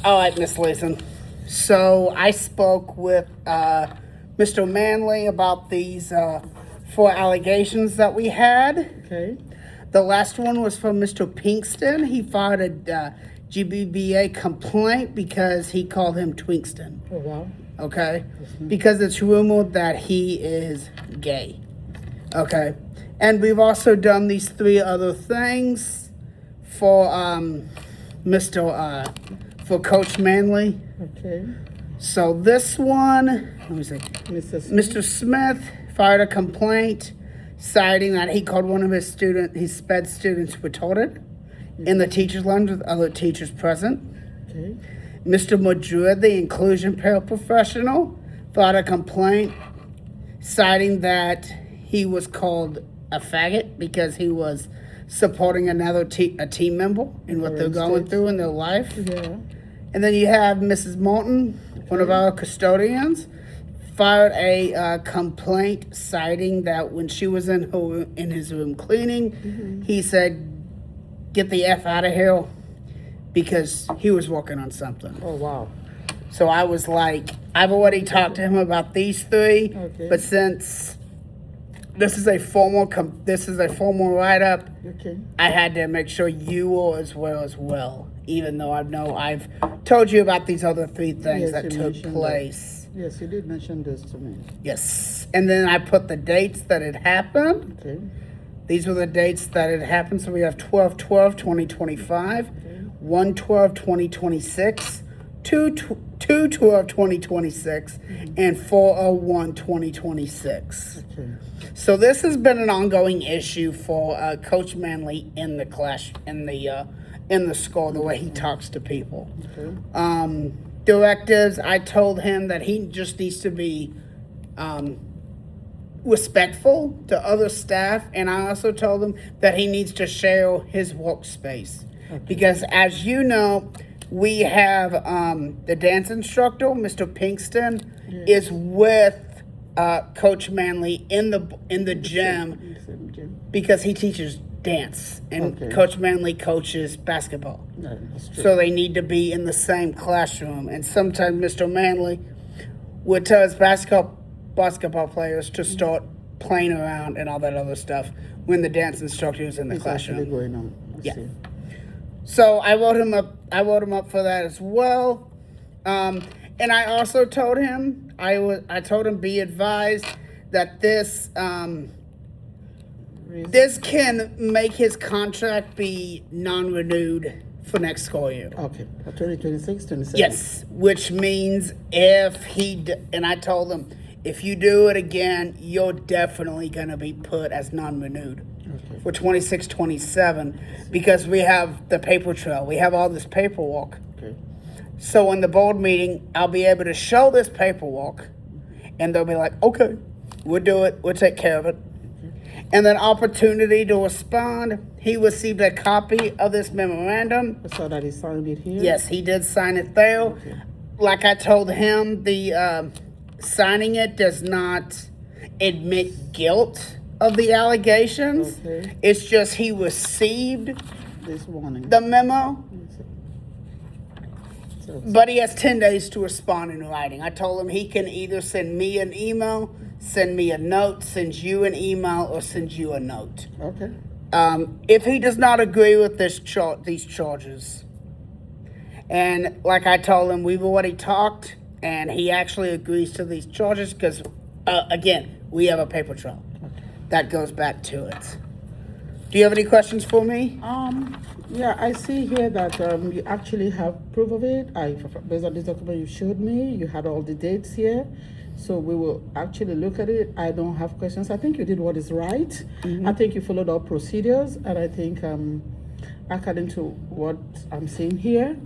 All right, Miss Leeson. So I spoke with Mr. Manley about these 4 allegations that we had. Okay. The last one was from Mr. Pinkston. He filed a GBBA complaint because he called him Twinkston. Oh, wow. Okay? Because it's rumored that he is gay. Okay? And we've also done these 3 other things for for Coach Manley. Okay. So this one, let me see. Mr. Smith. Mr. Smith filed a complaint citing that he called one of his sped students retarded in the teacher's lounge with other teachers present. Okay. Mr. Madrid, the inclusion paraprofessional, filed a complaint citing that he was called a faggot because he was supporting a team member in what they're going through in their life. Yeah. And then you have Mrs. Morton, one of our custodians, filed a complaint citing that when she was in his room cleaning, he said, "Get the F out of here," because he was working on something. Oh, wow. So I was like, I've already talked to him about these 3, Okay. but since this is a formal write-up, Okay. I had to make sure you were as well, even though I've told you about these other 3 things Yes, that you took mentioned place. Yes, you did mention this to me. Yes. And then I put the dates that it happened. Okay. These were the dates that it happened. So we have 12/12/2025, 1/12/2026, 2/12/2026, and 4/01/2026. Okay. So this has been an ongoing issue for Coach Manley in the class, in the school, the way he talks to people. Okay. Directives, I told him that he just needs to be respectful to other staff, and I also told him that he needs to share his workspace. Okay. Because as you know, we have the dance instructor, Mr. Pinkston, is with Coach Manley in the gym Same gym. because he teaches dance, and Okay. Coach Manley coaches basketball. Yeah, that's true. So they need to be in the same classroom. And sometimes Mr. Manley would tell his basketball players to start playing around and all that other stuff when the dance instructor is in the It's classroom. actually going on. I Yeah. see. So I wrote him up for that as well. And I also told him, I told him, be advised that this can make his contract be non-renewed for next school year. Okay. 2026, 27. Yes, which means if and I told him, if you do it again, you're definitely going to be put as non-renewed Okay. for 26, 27, because we have the paper trail. We have all this paperwork. Okay. So in the board meeting, I'll be able to show this paperwork, and they'll be like, okay, we'll do it. We'll take care of it. And then opportunity to respond. He received a copy of this memorandum. I saw that he signed it here. Yes, he did sign it there. Okay. Like I told him, the signing it does not admit guilt of the allegations. Okay. It's just he received This warning. the memo, So, but he has 10 days to respond in writing. I told him he can either send me an email, send me a note, send you an email, or send you a note. okay. If he does not agree with these charges. And like I told him, we've already talked, and he actually agrees to these charges because, again, we have a paper trail that goes back to it. Do you have any questions for me? Yeah, I see here that you actually have proof of it. Based on this document you showed me, you had all the dates here. So we will actually look at it. I don't have questions. I think you did what is right. I think you followed all procedures, and I think according to what I'm seeing here,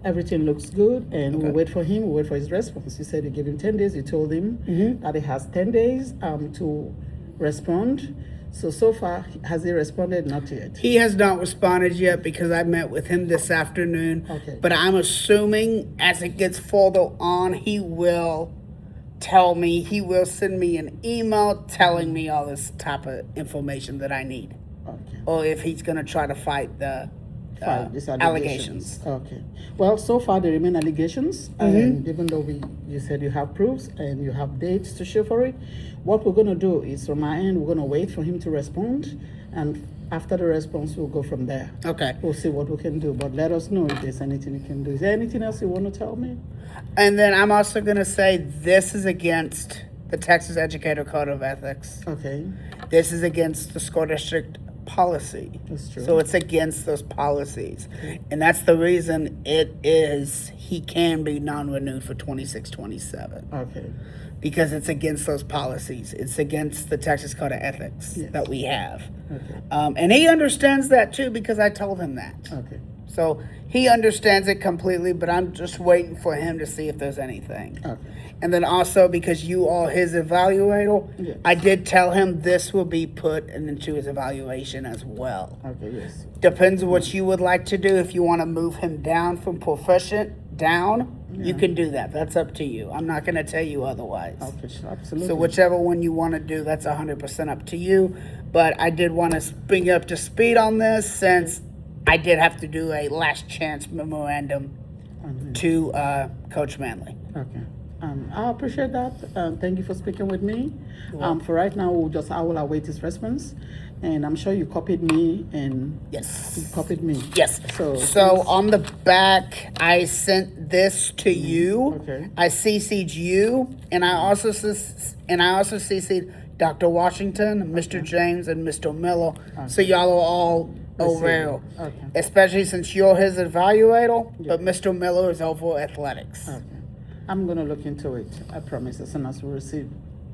everything looks good, and we'll wait for him. We'll wait for his response. You said you gave him 10 days. You told him that he has 10 days to respond. So far, has he responded? Not yet. He has not responded yet because I met with him this afternoon. Okay. But I'm assuming as it gets further on, he will tell me, he will send me an email telling me all this type of information that I need. Okay. Or if he's going to try to fight the filed these allegations. Okay. Well, so far they remain allegations, and even though you said you have proofs and you have dates to show for it, what we're going to do is from our end, we're going to wait for him to respond, and after the response, we'll go from there. Okay. We'll see what we can do, but let us know if there's anything you can do. Is there anything else you want to tell me? And then I'm also going to say this is against the Texas Educator Code of Ethics. Okay. This is against the school district policy. That's true. So it's against those policies. And that's the reason he can be non-renewed for 26-27. Okay. Because it's against those policies. It's against the Texas Code of Ethics that we have. Okay. And he understands that too because I told him that. Okay. So he understands it completely, but I'm just waiting for him to see if there's anything. Okay. And then also because you are his evaluator, Yes. I did tell him this will be put into his evaluation as well. Okay, yes. Depends what you would like to do. If you want to move him down from proficient down, you can do that. That's up to you. I'm not going to tell you otherwise. Okay, sure, absolutely. So whichever one you want to do, that's 100% up to you. But I did want to bring you up to speed on this since I did have to do a last chance memorandum to Coach Manley. Okay. I appreciate that. Thank you for speaking with me. For right now, I will await his response. And I'm sure you copied me and Yes. you copied me. Yes. So On the back, I sent this to you. Okay. I CC'd you, and I also CC'd Dr. Washington, Mr. James, and Mr. Miller. So y'all are all over. Okay. Especially since you're his evaluator, but Mr. Miller is over athletics. Okay. I'm gonna look into it. I promise. As soon as I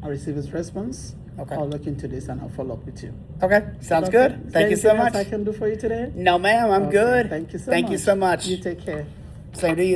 receive his response, Okay. I'll look into this and I'll follow up with you. Okay, sounds Okay. good. Is Thank there you so anything else much. I can do for you today? No, ma'am, I'm Okay. good. Thank you so much. Thank you so much. You take care. Same to you.